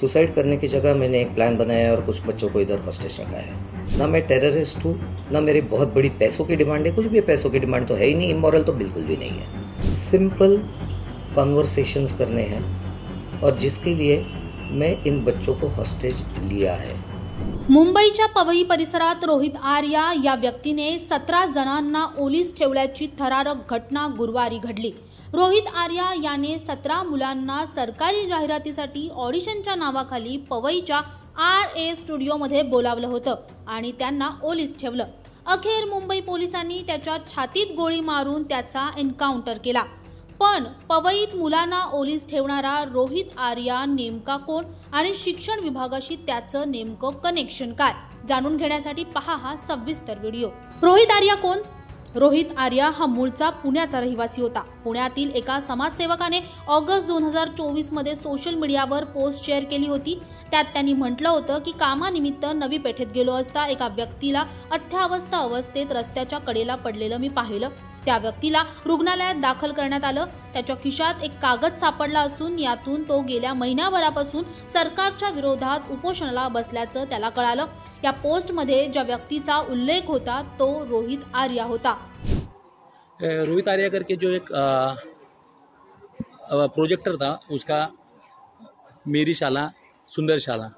Suicide करने की जगह मैंने एक प्लान बनाया और कुछ बच्चों को इधर हॉस्टेज रखा है। ना मैं टेररिस्ट हूँ, ना मेरी बहुत बड़ी पैसों की डिमांड है। कुछ भी पैसों की डिमांड तो है ही नहीं, इमोरल तो बिल्कुल भी नहीं है। सिंपल कॉन्वर्सेशंस करने हैं और जिसके लिए मैं इन बच्चों को हॉस्टेज लिया है। मुंबईच्या पवई परिसरात रोहित आर्या या व्यक्तीने 17 जणांना ओलीस ठेवल्याची थरारक घटना गुरुवारी घडली। रोहित आर्या याने 17 मुलांना सरकारी जाहिरातीसाठी ऑडिशनच्या नावाखाली पवईच्या RA स्टुडिओमध्ये बोलावलं होतं आणि त्यांना ओलीस ठेवलं। अखेर मुंबई पोलिसांनी त्याच्या छातीत गोळी मारून त्याचा एन्काउंटर केला। पण पवईत मुलांना ओलीस ठेवणारा रोहित आर्या नेमका कोण आणि शिक्षण विभागाशी त्याचं नेमकं कनेक्शन काय, जाणून घेण्यासाठी पहा हा सविस्तर व्हिडिओ। रोहित आर्या कोण? रोहित आर्या हा मूळचा पुण्याचा रहिवासी होता। पुण्यातील एका समाजसेवकाने ऑगस्ट 2024 मध्ये सोशल मीडियावर पोस्ट शेअर केली होती। त्यात त्यांनी म्हटलं होतं की कामानिमित्त नवी पेठेत गेलो असता एका व्यक्तीला अत्यावस्था अवस्थेत रस्त्याच्या कडेला पडलेलं मी पाहिलं। त्या व्यक्तीला रुग्णालयात दाखल करण्यात आलं। त्याच्या खिशात एक कागद सापडला असून यातून तो गेल्या महिन्याभरापासून सरकारच्या विरोधात उपोषणाला बसल्याचं त्याला कळालं। या पोस्टमध्ये ज्या व्यक्तीचा उल्लेख होता तो रोहित आर्या होता। रोहित आर्या करके जो एक प्रोजेक्टर था उसका मेरी शाला सुंदर शाला,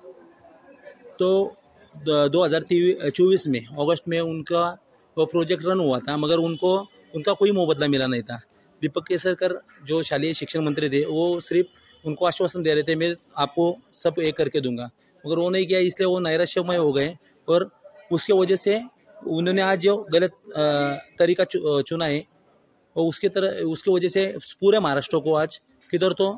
तो 2024 में अगस्त में उनका वो प्रोजेक्ट रन हुआ था, मगर उनका कोई मुआवजा मिला नहीं था। दीपक केसरकर जो शालेय शिक्षण मंत्री थे वो सिर्फ उनको आश्वासन दे रहे थे मैं आपको सब एक करके दूंगा, मगर वो नहीं किया, इसलिए वो नैराश्यमय हो गए और उसके वजह से उन्होंने आज जो गलत तरीका चुना है और उसके वजह से पूरे महाराष्ट्र को आज किधर तो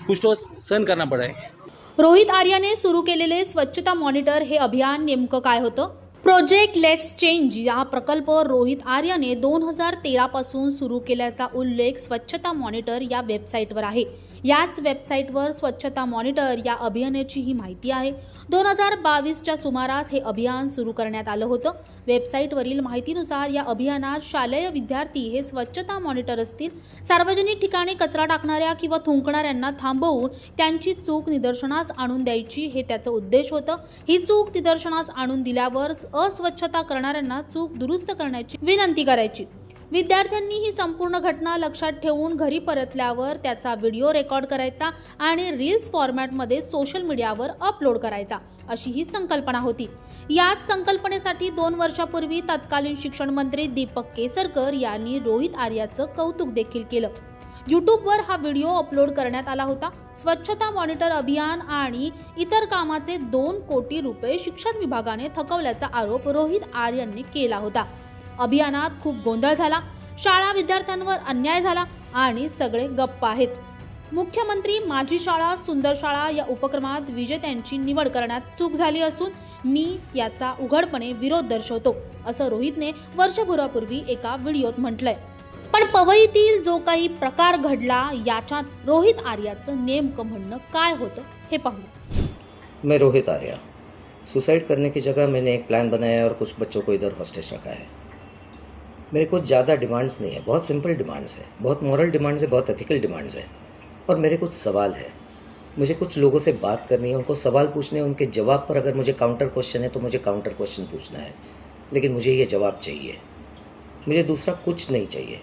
कुछ तो सहन करना पड़ा है। रोहित आर्याने सुरू केलेले स्वच्छता मॉनिटर हे अभियान नेमकं काय होतं? प्रोजेक्ट लेट्स चेंज या प्रकल्प रोहित आर्याने 2013 पासून सुरू केल्याचा उल्लेख स्वच्छता मॉनिटर या वेबसाईटवर आहे। याच वेबसाईटवर स्वच्छता मॉनिटर या अभियानाची ही माहिती आहे। 2022च्या सुमारास हे अभियान सुरू करण्यात आलं होतं। वेबसाईटवरील माहितीनुसार या अभियानात शालेय विद्यार्थी हे स्वच्छता मॉनिटर असतील। सार्वजनिक ठिकाणी कचरा टाकणाऱ्या किंवा थुंकणाऱ्यांना थांबवून त्यांची चूक निदर्शनास आणून द्यायची हे त्याचं उद्देश होतं। ही चूक निदर्शनास आणून दिल्यावर अस्वच्छता करणाऱ्यांना चूक दुरुस्त करण्याची विनंती करायची। विद्यार्थ्यांनी ही संपूर्ण घटना लक्षात ठेवून घरी परतल्यावर त्याचा व्हिडिओ रेकॉर्ड करायचा आणि रील्स फॉर्मॅटमध्ये सोशल मीडियावर अपलोड करायचा, अशी ही संकल्पना होती। याच संकल्पनेसाठी 2 वर्षापूर्वी तत्कालीन शिक्षण मंत्री दीपक केसरकर यांनी रोहित आर्याचं कौतुक देखील केलं। यूट्यूबवर हा व्हिडिओ अपलोड करण्यात आला होता। स्वच्छता मॉनिटर अभियान आणि इतर कामाचे 2 कोटी रुपये शिक्षण विभागाने थकवल्याचा आरोप रोहित आर्यांनी केला होता। अभियानात खूप गोंधळ झाला, शाळा विद्यार्थ्यांवर अन्याय झाला आणि सगळे गप्प आहेत। मुख्यमंत्री माझी शाळा सुंदर शाळा या उपक्रमात विजेत्यांची निवड करण्यात चूक झाली असून मी याचा उघडपणे विरोध दर्शवतो, असं रोहितने वर्षभरापूर्वी एका व्हिडिओत म्हटलंय। पण पवईतील जो काही प्रकार घडला याच्यात रोहित आर्याचं नेमकं म्हणणं काय होतं हे पाहू। मैं रोहित आर्या, सुसाइड करने की जगह मैंने एक प्लान बनाया और कुछ बच्चों को इधर हॉस्टेज रखा है। मेरे कुछ ज़्यादा डिमांड्स नहीं है, बहुत सिंपल डिमांड्स है, बहुत मॉरल डिमांड्स है, बहुत एथिकल डिमांड्स है। और मेरे कुछ सवाल है, मुझे कुछ लोगों से बात करनी है, उनको सवाल पूछने हैं, उनके जवाब पर अगर मुझे काउंटर क्वेश्चन है तो मुझे काउंटर क्वेश्चन पूछना है, लेकिन मुझे ये जवाब चाहिए। मुझे दूसरा कुछ नहीं चाहिए।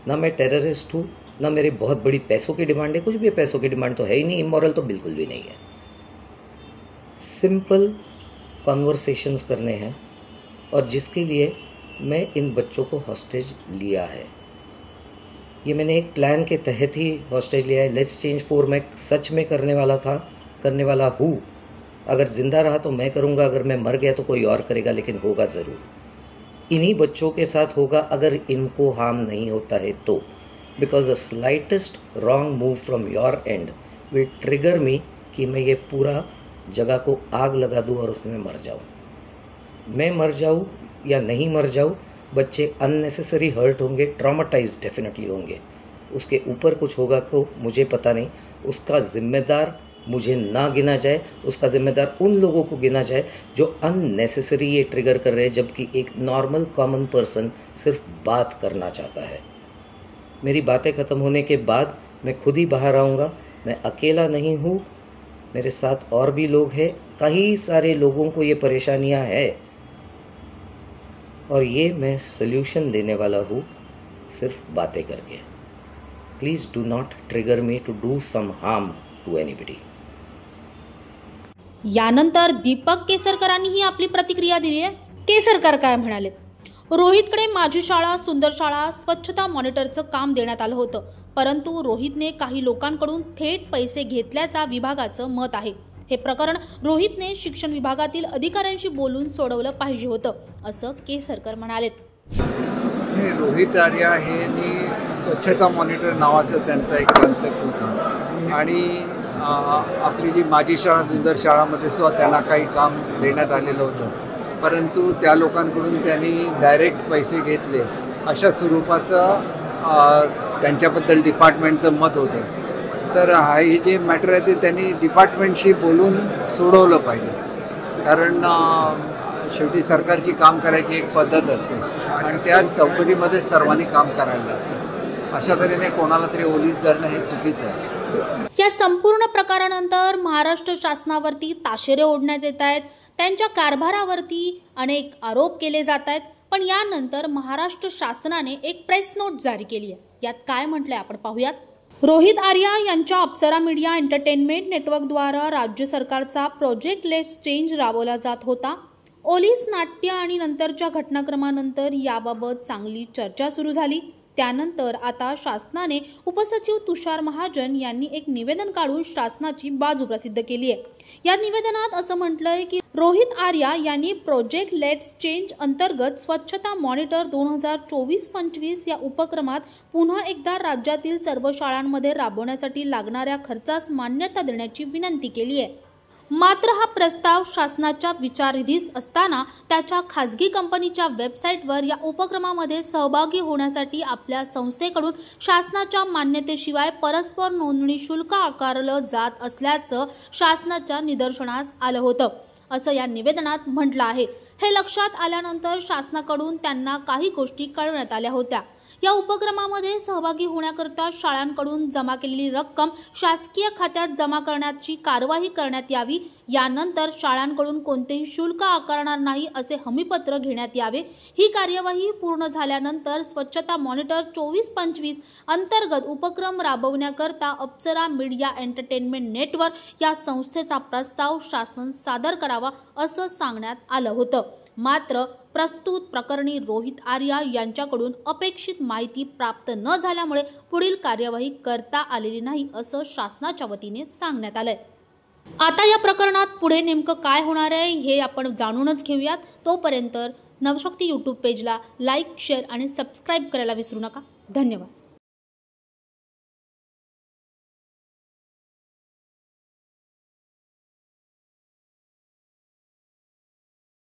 ना मैं टेररिस्ट हूँ, ना मेरी बहुत बड़ी पैसों की डिमांड है। कुछ भी पैसों की डिमांड तो है ही नहीं, इमोरल तो बिल्कुल भी नहीं है। सिंपल कॉन्वर्सेशंस करने हैं और जिसके लिए मैं इन बच्चों को हॉस्टेज लिया है। ये मैंने एक प्लान के तहत ही हॉस्टेज लिया है। लेट्स चेंज 4 मैं सच में करने वाला हूँ। अगर जिंदा रहा तो मैं करूँगा, अगर मैं मर गया तो कोई और करेगा, लेकिन होगा ज़रूर। इन्हीं बच्चों के साथ होगा अगर इनको हार्म नहीं होता है तो, because the slightest wrong move from your end will trigger me कि मैं ये पूरा जगह को आग लगा दूँ और उसमें मर जाऊँ। मैं मर जाऊँ या नहीं मर जाऊँ, बच्चे अननेसेसरी हर्ट होंगे, ट्रॉमाटाइज डेफिनेटली होंगे। उसके ऊपर कुछ होगा तो मुझे पता नहीं। उसका जिम्मेदार मुझे ना गिना जाए, उसका जिम्मेदार उन लोगों को गिना जाए जो अननेसेसरी ये ट्रिगर कर रहे हैं, जबकि एक नॉर्मल कॉमन पर्सन सिर्फ बात करना चाहता है। मेरी बातें ख़त्म होने के बाद मैं खुद ही बाहर आऊँगा। मैं अकेला नहीं हूँ, मेरे साथ और भी लोग हैं, कई सारे लोगों को ये परेशानियां है और ये मैं सल्यूशन देने वाला हूँ सिर्फ बातें करके. Please do not trigger me to do some harm to anybody. यानंतर दीपक केसरकरांनीही आपली प्रतिक्रिया दिली आहे. केसरकर काय म्हणाले? रोहितकडे माझी शाळा, सुंदर शाळा, स्वच्छता मॉनिटरचं काम देण्यात आलं होतं, परंतु रोहितने काही लोकांकडून थेट पैसे घेतल्याचा विभागाचं मत आहे. हे प्रकरण रोहितने शिक्षण विभागातील अधिकाऱ्यांशी बोलून सोडवलं पाहिजे होतं, असं केसरकर म्हणाले. रोहित आर्या हे स्वच्छता मॉनिटर नावाचं त्यांचा एक कन्सेप्ट होता आणि आपली जी माझी शाळा सुंदर शाळामध्ये सुद्धा त्यांना काही काम देण्यात आलेलं होतं, परंतु त्या लोकांकडून त्यांनी डायरेक्ट पैसे घेतले अशा स्वरूपाचं त्यांच्याबद्दल डिपार्टमेंटचं मत होतं. तर हे जे मॅटर आहे ते त्यांनी डिपार्टमेंटशी बोलून सोडवलं पाहिजे, कारण शेवटी सरकारची काम करायची एक पद्धत असते आणि त्या चौकटीमध्येच सर्वांनी काम करायला लागतं. अशा तऱ्हेने कोणाला तरी ओलीस धरणं हे चुकीचं आहे. या संपूर्ण प्रकारानंतर महाराष्ट्र शासनावरती ताशेरे ओढण्यात येत आहेत. त्यांच्या कारभारावरती अनेक आरोप केले जात आहेत. पण यानंतर महाराष्ट्र शासनाने एक प्रेस नोट जारी केली आहे. यात काय म्हटलंय आपण पाहूयात. रोहित आर्या यांच्या अप्सरा मीडिया एंटरटेनमेंट नेटवर्कद्वारा राज्य सरकारचा प्रोजेक्ट लेट्स चेंज राबवला जात होता. ओलीस नाट्य आणि नंतरच्या घटनाक्रमानंतर याबाबत चांगली चर्चा सुरू झाली. त्यानंतर आता शासनाने उपसचिव तुषार महाजन यांनी एक निवेदन काढून शासनाची बाजू प्रसिद्ध केली आहे. या निवेदनात असं म्हटलंय की रोहित आर्या यांनी प्रोजेक्ट लेट्स चेंज अंतर्गत स्वच्छता मॉनिटर 2024-25 या उपक्रमात पुन्हा एकदा राज्यातील सर्व शाळांमध्ये राबवण्यासाठी लागणाऱ्या खर्चास मान्यता देण्याची विनंती केली आहे. मात्र हा प्रस्ताव शासनाच्या विचाराधीन असताना त्याच्या खासगी कंपनीच्या वेबसाईटवर या उपक्रमामध्ये सहभागी होण्यासाठी आपल्या संस्थेकडून शासनाच्या मान्यतेशिवाय परस्पर नोंदणी शुल्क आकारलं जात असल्याचं शासनाच्या निदर्शनास आलं होतं, असं या निवेदनात म्हटलं आहे. हे लक्षात आल्यानंतर शासनाकडून त्यांना काही गोष्टी कळवण्यात आल्या होत्या. या उपक्रमामध्ये सहभागी होण्याकरता शाळांकडून जमा केलेली रक्कम शासकीय खात्यात जमा करण्याची कार्यवाही करण्यात यावी. यानंतर शाळांकडून कोणतेही शुल्क आकारणार नाही असे हमीपत्र घेण्यात यावे. ही कार्यवाही पूर्ण झाल्यानंतर स्वच्छता मॉनिटर 24-25 अंतर्गत उपक्रम राबवण्याकरता अप्सरा मीडिया एंटरटेनमेंट नेटवर्क या संस्थेचा प्रस्ताव शासन सादर करावा असं सांगण्यात आलं होतं. मात्र प्रस्तुत प्रकरणी रोहित आर्या यांच्याकडून अपेक्षित माहिती प्राप्त न झाल्यामुळे पुढील कार्यवाही करता आलेली नाही असं शासनाच्या वतीने सांगण्यात आलंय. आता या प्रकरणात पुढे नेमकं काय होणार आहे हे आपण जाणूनच घेऊयात. तोपर्यंत नवशक्ती यूट्यूब पेजला लाईक, शेअर आणि सबस्क्राईब करायला विसरू नका. धन्यवाद.